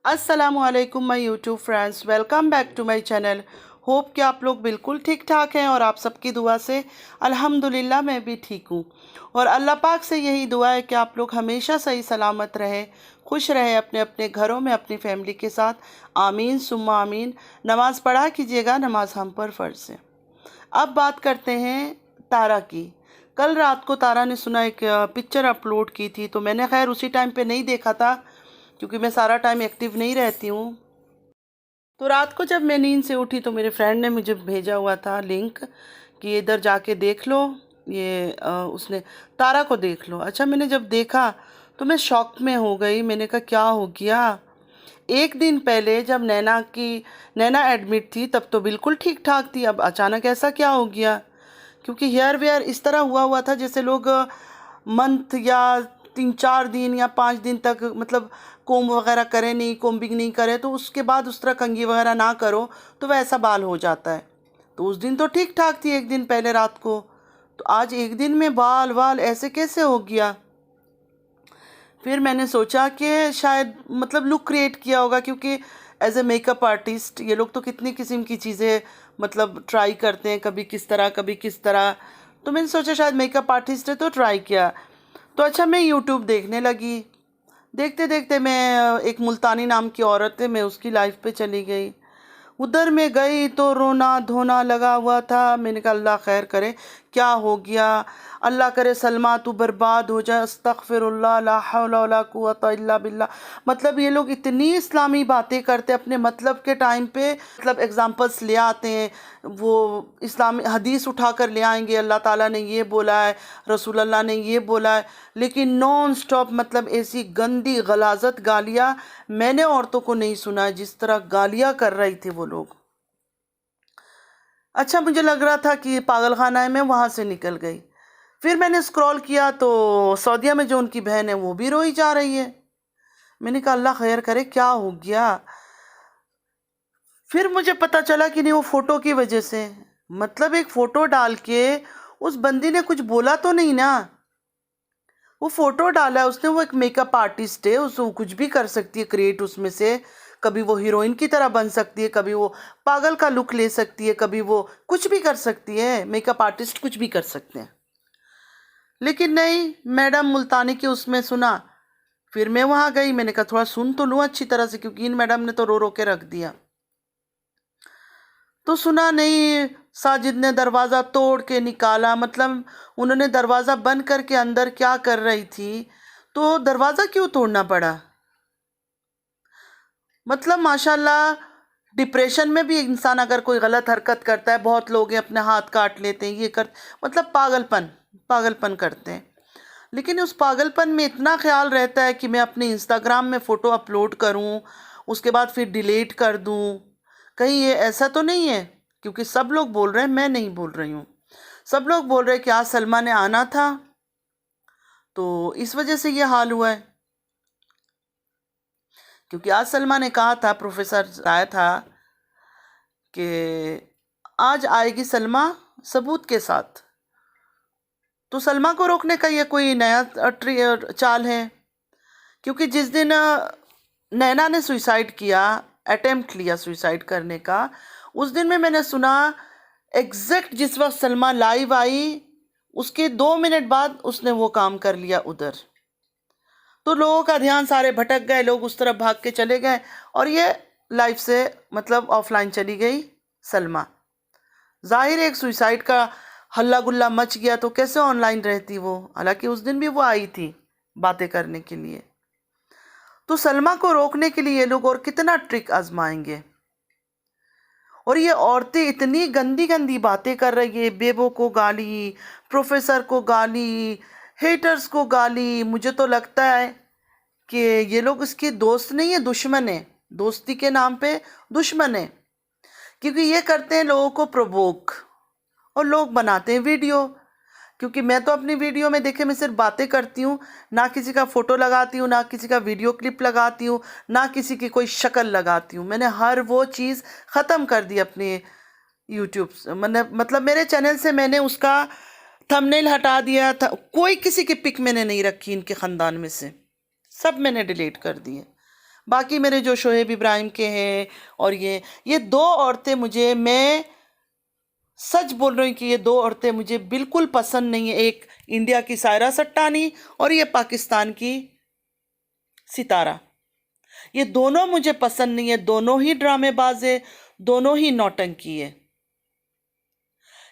अस्सलामुअलैकुम my YouTube friends, welcome back to my channel. Hope कि आप लोग बिल्कुल ठीक ठाक हैं और आप सबकी दुआ से अल्हम्दुलिल्लाह मैं भी ठीक हूँ। और अल्लाह पाक से यही दुआ है कि आप लोग हमेशा सही सलामत रहें, खुश रहें अपने अपने घरों में अपनी फैमिली के साथ। आमीन सुम्मा आमीन। नमाज़ पढ़ा कीजिएगा, नमाज हम पर फ़र्ज़ है। अब बात करते हैं तारा की। कल रात को तारा ने सुना एक पिक्चर अपलोड की थी, तो मैंने खैर उसी टाइम पे नहीं देखा था क्योंकि मैं सारा टाइम एक्टिव नहीं रहती हूँ। तो रात को जब मैं नींद से उठी तो मेरे फ्रेंड ने मुझे भेजा हुआ था लिंक कि इधर जाके देख लो, ये उसने तारा को देख लो। अच्छा, मैंने जब देखा तो मैं शॉक में हो गई। मैंने कहा क्या हो गया। एक दिन पहले जब नैना एडमिट थी तब तो बिल्कुल ठीक ठाक थी, अब अचानक ऐसा क्या हो गया। क्योंकि हेयर वेयर इस तरह हुआ हुआ था जैसे लोग मंथ या 3-4 दिन या 5 दिन तक मतलब कोम वगैरह करें नहीं, कोम्बिंग नहीं करें, तो उसके बाद उस तरह कंघी वगैरह ना करो तो वैसा बाल हो जाता है। तो उस दिन तो ठीक ठाक थी, एक दिन पहले रात को, तो आज एक दिन में बाल वाल ऐसे कैसे हो गया। फिर मैंने सोचा कि शायद मतलब लुक क्रिएट किया होगा, क्योंकि एज ए मेकअप आर्टिस्ट ये लोग तो कितनी किस्म की चीज़ें मतलब ट्राई करते हैं, कभी किस तरह कभी किस तरह। तो मैंने सोचा शायद मेकअप आर्टिस्ट है तो ट्राई किया। तो अच्छा, मैं यूट्यूब देखने लगी। देखते देखते मैं एक मुल्तानी नाम की औरत है, मैं उसकी लाइफ पे चली गई। उधर में गई तो रोना धोना लगा हुआ था। मैंने कहा अल्लाह खैर करे, क्या हो गया। अल्लाह करे सलमा तू बर्बाद हो जाए, अस्तगफिरुल्लाह ला हौला वला कुव्वता इल्ला बिल्लाह। मतलब ये लोग इतनी इस्लामी बातें करते अपने मतलब के टाइम पे, मतलब एग्जांपल्स ले आते हैं, वो इस्लामी हदीस उठा कर ले आएंगे, अल्लाह ताला ने ये बोला है, रसूल अल्लाह ने ये बोला है, लेकिन नॉन स्टॉप मतलब ऐसी गंदी गलाजत गालियाँ मैंने औरतों को नहीं सुना है जिस तरह गालियाँ कर रही थी वो लोग। अच्छा, मुझे लग रहा था कि पागल खाना है, मैं वहाँ से निकल गई। फिर मैंने स्क्रॉल किया तो सऊदीया में जो उनकी बहन है वो भी रोई जा रही है। मैंने कहा अल्लाह खैर करे, क्या हो गया। फिर मुझे पता चला कि नहीं, वो फोटो की वजह से। मतलब एक फोटो डाल के उस बंदी ने कुछ बोला तो नहीं ना। वो फोटो डाला है उसने, वो एक मेकअप आर्टिस्ट है, उसको कुछ भी कर सकती है क्रिएट उसमें से। कभी वो हीरोइन की तरह बन सकती है, कभी वो पागल का लुक ले सकती है, कभी वो कुछ भी कर सकती है। मेकअप आर्टिस्ट कुछ भी कर सकते हैं। लेकिन नहीं, मैडम मुल्तानी की उसमें सुना। फिर मैं वहाँ गई, मैंने कहा थोड़ा सुन तो लूँ अच्छी तरह से, क्योंकि इन मैडम ने तो रो रो के रख दिया। तो सुना नहीं, साजिद ने दरवाज़ा तोड़ के निकाला। मतलब उन्होंने दरवाज़ा बंद करके अंदर क्या कर रही थी, तो दरवाज़ा क्यों तोड़ना पड़ा। मतलब माशाल्लाह, डिप्रेशन में भी इंसान अगर कोई गलत हरकत करता है, बहुत लोग हैं अपने हाथ काट लेते हैं, ये कर मतलब पागलपन पागलपन करते हैं। लेकिन उस पागलपन में इतना ख्याल रहता है कि मैं अपने इंस्टाग्राम में फ़ोटो अपलोड करूं, उसके बाद फिर डिलीट कर दूं। कहीं ये ऐसा तो नहीं है, क्योंकि सब लोग बोल रहे हैं, मैं नहीं बोल रही हूँ। सब लोग बोल रहे हैं कि आज सलमा ने आना था तो इस वजह से ये हाल हुआ है। क्योंकि आज सलमा ने कहा था, प्रोफेसर आया था कि आज आएगी सलमा सबूत के साथ। तो सलमा को रोकने का ये कोई नया चाल है। क्योंकि जिस दिन नैना ने सुसाइड किया, अटेम्प्ट लिया सुसाइड करने का, उस दिन में मैंने सुना एग्जैक्ट जिस वक्त सलमा लाइव आई उसके 2 मिनट बाद उसने वो काम कर लिया उधर। तो लोगों का ध्यान सारे भटक गए, लोग उस तरफ भाग के चले गए और ये लाइफ से मतलब ऑफलाइन चली गई सलमा। जाहिर है एक सुसाइड का हल्ला गुल्ला मच गया तो कैसे ऑनलाइन रहती वो, हालांकि उस दिन भी वो आई थी बातें करने के लिए। तो सलमा को रोकने के लिए ये लोग और कितना ट्रिक आजमाएंगे। और ये औरतें इतनी गंदी गंदी बातें कर रही है, बेबो को गाली, प्रोफेसर को गाली, हेटर्स को गाली। मुझे तो लगता है कि ये लोग इसके दोस्त नहीं है, दुश्मन है। दोस्ती के नाम पे दुश्मन है, क्योंकि ये करते हैं लोगों को प्रोवोक और लोग बनाते हैं वीडियो। क्योंकि मैं तो अपनी वीडियो में देखे मैं सिर्फ बातें करती हूँ, ना किसी का फ़ोटो लगाती हूँ, ना किसी का वीडियो क्लिप लगाती हूँ, ना किसी की कोई शक्ल लगाती हूँ। मैंने हर वो चीज़ ख़त्म कर दी अपने यूट्यूब से। मतलब मेरे चैनल से मैंने उसका थंबनेल हटा दिया था। कोई किसी की पिक मैंने नहीं रखी इनके ख़ानदान में से, सब मैंने डिलीट कर दिए। बाकी मेरे जो शोएब इब्राहिम के हैं और ये दो औरतें मुझे, मैं सच बोल रही हूँ कि ये दो औरतें मुझे बिल्कुल पसंद नहीं है। एक इंडिया की सायरा सट्टानी और ये पाकिस्तान की सितारा। ये दोनों मुझे पसंद नहीं है, दोनों ही ड्रामेबाज है, दोनों ही नौटंकी है।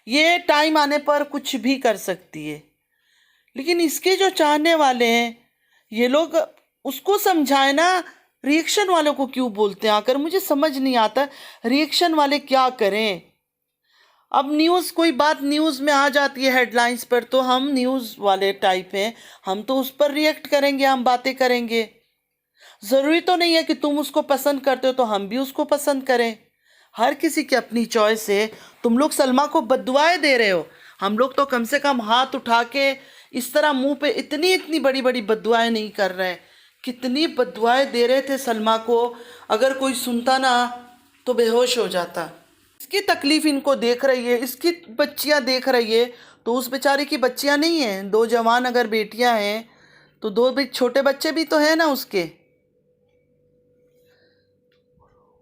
ये टाइम आने पर कुछ भी कर सकती है, लेकिन इसके जो चाहने वाले हैं ये लोग उसको समझाए ना। रिएक्शन वालों को क्यों बोलते हैं आकर, मुझे समझ नहीं आता रिएक्शन वाले क्या करें। अब न्यूज़, कोई बात न्यूज़ में आ जाती है हेडलाइंस पर, तो हम न्यूज़ वाले टाइप हैं, हम तो उस पर रिएक्ट करेंगे, हम बातें करेंगे। ज़रूरी तो नहीं है कि तुम उसको पसंद करते हो तो हम भी उसको पसंद करें। हर किसी की अपनी चॉइस है। तुम लोग सलमा को बद्दुआएं दे रहे हो, हम लोग तो कम से कम हाथ उठा के इस तरह मुंह पे इतनी इतनी बड़ी बड़ी बद्दुआएं नहीं कर रहे। कितनी बद्दुआएं दे रहे थे सलमा को, अगर कोई सुनता ना तो बेहोश हो जाता। इसकी तकलीफ इनको देख रही है, इसकी बच्चियां देख रही है, तो उस बेचारे की बच्चियां नहीं हैं, दो जवान अगर बेटियां हैं तो दो भी छोटे बच्चे भी तो हैं ना उसके।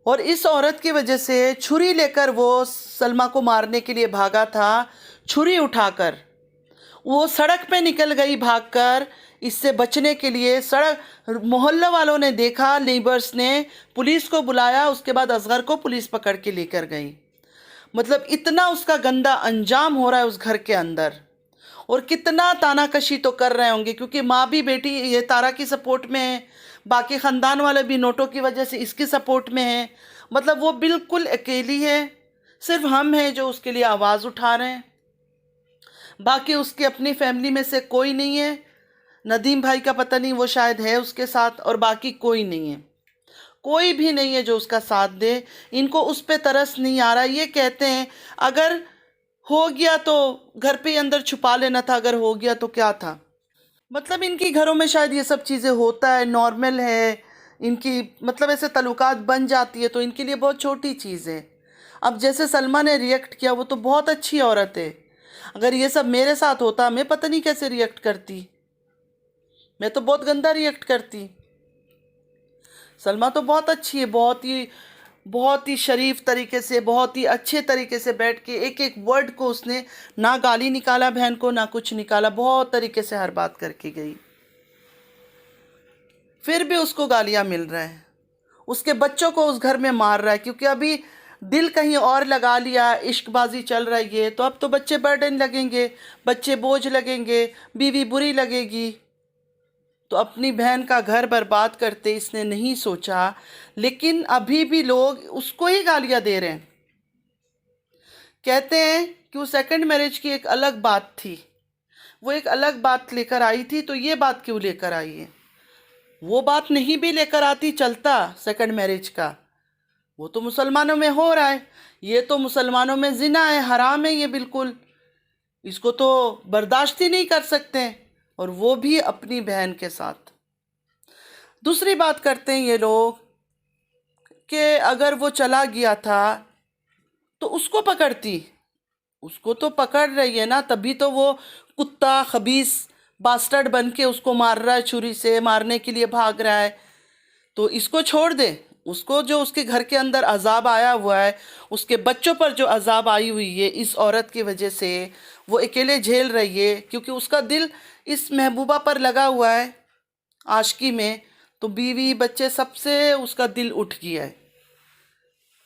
और इस औरत की वजह से छुरी लेकर वो सलमा को मारने के लिए भागा था, छुरी उठाकर वो सड़क पे निकल गई भागकर इससे बचने के लिए। सड़क मोहल्ला वालों ने देखा, नेबर्स ने पुलिस को बुलाया, उसके बाद असगर को पुलिस पकड़ के लेकर गई। मतलब इतना उसका गंदा अंजाम हो रहा है उस घर के अंदर। और कितना तानाकशी तो कर रहे होंगे, क्योंकि माँ भी बेटी ये तारा की सपोर्ट में है, बाकी ख़ानदान वाले भी नोटों की वजह से इसकी सपोर्ट में है। मतलब वो बिल्कुल अकेली है, सिर्फ हम हैं जो उसके लिए आवाज़ उठा रहे हैं। बाकी उसकी अपनी फैमिली में से कोई नहीं है। नदीम भाई का पता नहीं, वो शायद है उसके साथ, और बाकी कोई नहीं है, कोई भी नहीं है जो उसका साथ दे। इनको उस पर तरस नहीं आ रहा। ये कहते हैं अगर हो गया तो घर पे ही अंदर छुपा लेना था, अगर हो गया तो क्या था। मतलब इनकी घरों में शायद ये सब चीज़ें होता है, नॉर्मल है इनकी, मतलब ऐसे तल्लुकात बन जाती है तो इनके लिए बहुत छोटी चीज़ है। अब जैसे सलमा ने रिएक्ट किया, वो तो बहुत अच्छी औरत है। अगर ये सब मेरे साथ होता मैं पता नहीं कैसे रिएक्ट करती, मैं तो बहुत गंदा रिएक्ट करती। सलमा तो बहुत अच्छी है, बहुत ही शरीफ तरीके से, बहुत ही अच्छे तरीके से बैठ के एक एक वर्ड को उसने ना गाली निकाला बहन को, ना कुछ निकाला, बहुत तरीके से हर बात करके गई। फिर भी उसको गालियां मिल रहा है, उसके बच्चों को उस घर में मार रहा है, क्योंकि अभी दिल कहीं और लगा लिया, इश्कबाजी चल रही है, तो अब तो बच्चे बर्डन लगेंगे, बच्चे बोझ लगेंगे, बीवी बुरी लगेगी। तो अपनी बहन का घर बर्बाद करते इसने नहीं सोचा, लेकिन अभी भी लोग उसको ही गालियां दे रहे हैं। कहते हैं कि वो सेकंड मैरिज की एक अलग बात थी, वो एक अलग बात लेकर आई थी, तो ये बात क्यों लेकर आई है। वो बात नहीं भी लेकर आती चलता सेकंड मैरिज का, वो तो मुसलमानों में हो रहा है, ये तो मुसलमानों में जिना है, हराम है ये बिल्कुल, इसको तो बर्दाश्त ही नहीं कर सकते, और वो भी अपनी बहन के साथ। दूसरी बात करते हैं ये लोग कि अगर वो चला गया था तो उसको पकड़ती, उसको तो पकड़ रही है ना, तभी तो वो कुत्ता खबीस बास्टर्ड बन के उसको मार रहा है, छुरी से मारने के लिए भाग रहा है। तो इसको छोड़ दे, उसको जो उसके घर के अंदर अजाब आया हुआ है, उसके बच्चों पर जो अजाब आई हुई है इस औरत की वजह से, वो अकेले झेल रही है, क्योंकि उसका दिल इस महबूबा पर लगा हुआ है आशिकी में। तो बीवी बच्चे सबसे उसका दिल उठ गया है।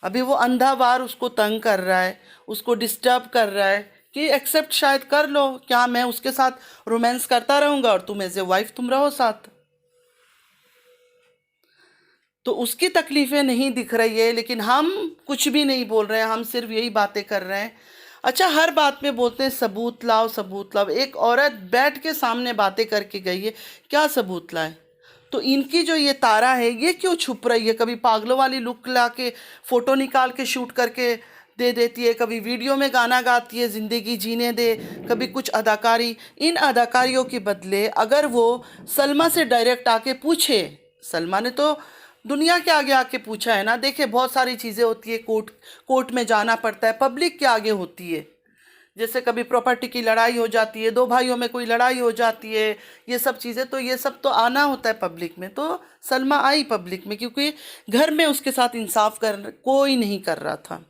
अभी वो अंधा वार उसको तंग कर रहा है, उसको डिस्टर्ब कर रहा है कि एक्सेप्ट शायद कर लो, क्या मैं उसके साथ रोमांस करता रहूँगा और तुम एज ए वाइफ तुम रहो साथ। तो उसकी तकलीफ़ें नहीं दिख रही है, लेकिन हम कुछ भी नहीं बोल रहे हैं, हम सिर्फ यही बातें कर रहे हैं। अच्छा, हर बात में बोलते हैं सबूत लाओ सबूत लाओ। एक औरत बैठ के सामने बातें करके गई है, क्या सबूत लाए। तो इनकी जो ये तारा है ये क्यों छुप रही है, कभी पागलों वाली लुक ला के फ़ोटो निकाल के शूट करके दे देती है, कभी वीडियो में गाना गाती है ज़िंदगी जीने दे, कभी कुछ अदाकारी। इन अदाकारियों के बदले अगर वो सलमा से डायरेक्ट आके पूछे, सलमा ने तो दुनिया के आगे आके पूछा है ना। देखिए बहुत सारी चीज़ें होती है, कोर्ट में जाना पड़ता है, पब्लिक के आगे होती है, जैसे कभी प्रॉपर्टी की लड़ाई हो जाती है, दो भाइयों में कोई लड़ाई हो जाती है, ये सब चीज़ें, तो ये सब तो आना होता है पब्लिक में। तो सलमा आई पब्लिक में क्योंकि घर में उसके साथ इंसाफ कर कोई नहीं कर रहा था,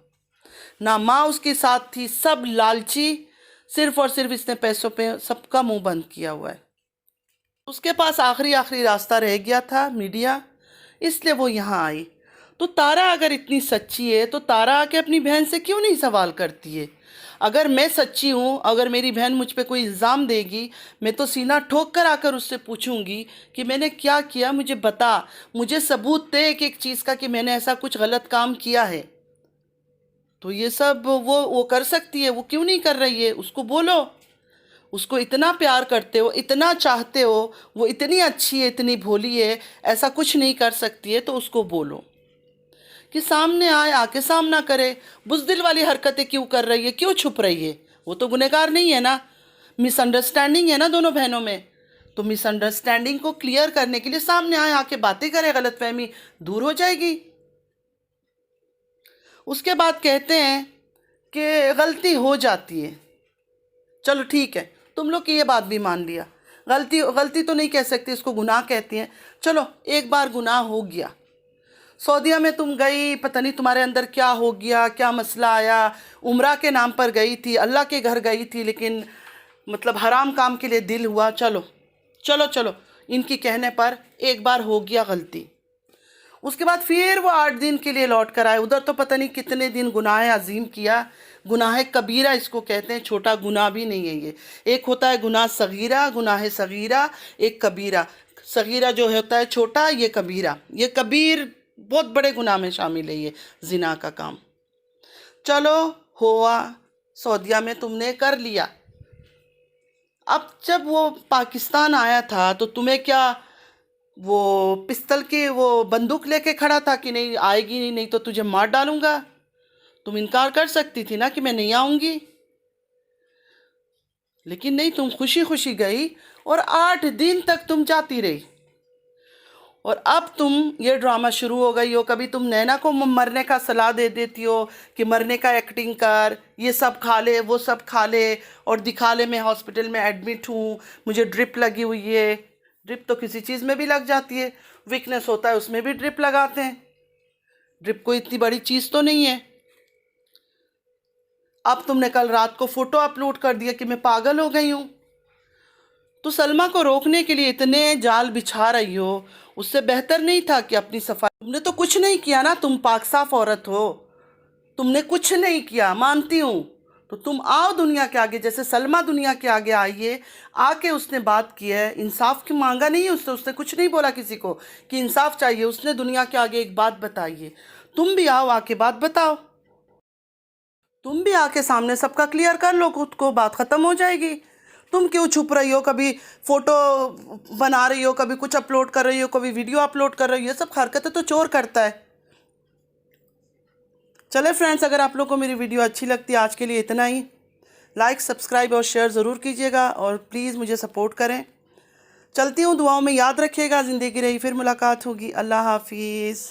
ना माँ उसके साथ थी, सब लालची, सिर्फ और सिर्फ इसने पैसों पे सबका मुंह बंद किया हुआ है। उसके पास आखिरी आखिरी रास्ता रह गया था मीडिया, इसलिए वो यहाँ आई। तो तारा अगर इतनी सच्ची है तो तारा आके अपनी बहन से क्यों नहीं सवाल करती है? अगर मैं सच्ची हूँ, अगर मेरी बहन मुझ पे कोई इल्ज़ाम देगी, मैं तो सीना ठोक कर आकर उससे पूछूंगी कि मैंने क्या किया, मुझे बता, मुझे सबूत दे एक एक चीज़ का कि मैंने ऐसा कुछ गलत काम किया है। तो ये सब वो कर सकती है, वो क्यों नहीं कर रही है? उसको बोलो, उसको इतना प्यार करते हो, इतना चाहते हो, वो इतनी अच्छी है, इतनी भोली है, ऐसा कुछ नहीं कर सकती है, तो उसको बोलो कि सामने आए, आके सामना करे। बुज़दिल वाली हरकतें क्यों कर रही है, क्यों छुप रही है? वो तो गुनहगार नहीं है ना, मिसअंडरस्टैंडिंग है ना दोनों बहनों में। तो मिसअंडरस्टैंडिंग को क्लियर करने के लिए सामने आए, आके बातें करे, गलतफहमी दूर हो जाएगी। उसके बाद कहते हैं कि गलती हो जाती है, चलो ठीक है, तुम लोग की ये बात भी मान लिया, गलती गलती तो नहीं कह सकती, इसको गुनाह कहती हैं। चलो एक बार गुनाह हो गया, सऊदीया में तुम गई, पता नहीं तुम्हारे अंदर क्या हो गया, क्या मसला आया, उम्रा के नाम पर गई थी, अल्लाह के घर गई थी, लेकिन मतलब हराम काम के लिए दिल हुआ। चलो चलो चलो, इनकी कहने पर एक बार हो गया गलती। उसके बाद फिर वो 8 दिन के लिए लौट कर आए। उधर तो पता नहीं कितने दिन गुनाह अजीम किया, गुनाह कबीरा इसको कहते हैं, छोटा गुनाह भी नहीं है ये। एक होता है गुनाह सगीरा, गुनाह सगीरा, एक कबीरा। सगीरा जो होता है छोटा, ये कबीरा, ये कबीर बहुत बड़े गुनाह में शामिल है ये जिना का काम। चलो हुआ, सऊदीया में तुमने कर लिया। अब जब वो पाकिस्तान आया था तो तुम्हें क्या वो पिस्तल की वो बंदूक लेके खड़ा था कि नहीं आएगी नहीं, नहीं तो तुझे मार डालूंगा? तुम इनकार कर सकती थी ना कि मैं नहीं आऊंगी, लेकिन नहीं, तुम खुशी खुशी गई और 8 दिन तक तुम जाती रही। और अब तुम ये ड्रामा शुरू हो गई हो, कभी तुम नैना को मरने का सलाह दे देती हो कि मरने का एक्टिंग कर, ये सब खा ले, वो सब खा ले और दिखा ले मैं हॉस्पिटल में एडमिट हूँ, मुझे ड्रिप लगी हुई है। ड्रिप तो किसी चीज़ में भी लग जाती है, वीकनेस होता है उसमें भी ड्रिप लगाते हैं, ड्रिप कोई इतनी बड़ी चीज़ तो नहीं है। अब तुमने कल रात को फ़ोटो अपलोड कर दिया कि मैं पागल हो गई हूँ। तो सलमा को रोकने के लिए इतने जाल बिछा रही हो, उससे बेहतर नहीं था कि अपनी सफाई। तुमने तो कुछ नहीं किया ना, तुम पाक साफ औरत हो, तुमने कुछ नहीं किया, मानती हूँ। तो तुम आओ दुनिया के आगे, जैसे सलमा दुनिया के आगे आई है, आके उसने बात की है, इंसाफ की मांगा नहीं है उससे, उसने कुछ नहीं बोला किसी को कि इंसाफ चाहिए, उसने दुनिया के आगे एक बात बताई है। तुम भी आओ, आके बात बताओ, तुम भी आके सामने सबका क्लियर कर लो खुद को, बात ख़त्म हो जाएगी। तुम क्यों छुप रही हो? कभी फ़ोटो बना रही हो, कभी कुछ अपलोड कर रही हो, कभी वीडियो अपलोड कर रही हो, ये सब हरकतें तो चोर करता है। चले फ्रेंड्स, अगर आप लोग को मेरी वीडियो अच्छी लगती है, आज के लिए इतना ही। लाइक, सब्सक्राइब और शेयर ज़रूर कीजिएगा और प्लीज़ मुझे सपोर्ट करें। चलती हूँ, दुआओं में याद रखिएगा। ज़िंदगी रही फिर मुलाकात होगी। अल्लाह हाफिज़।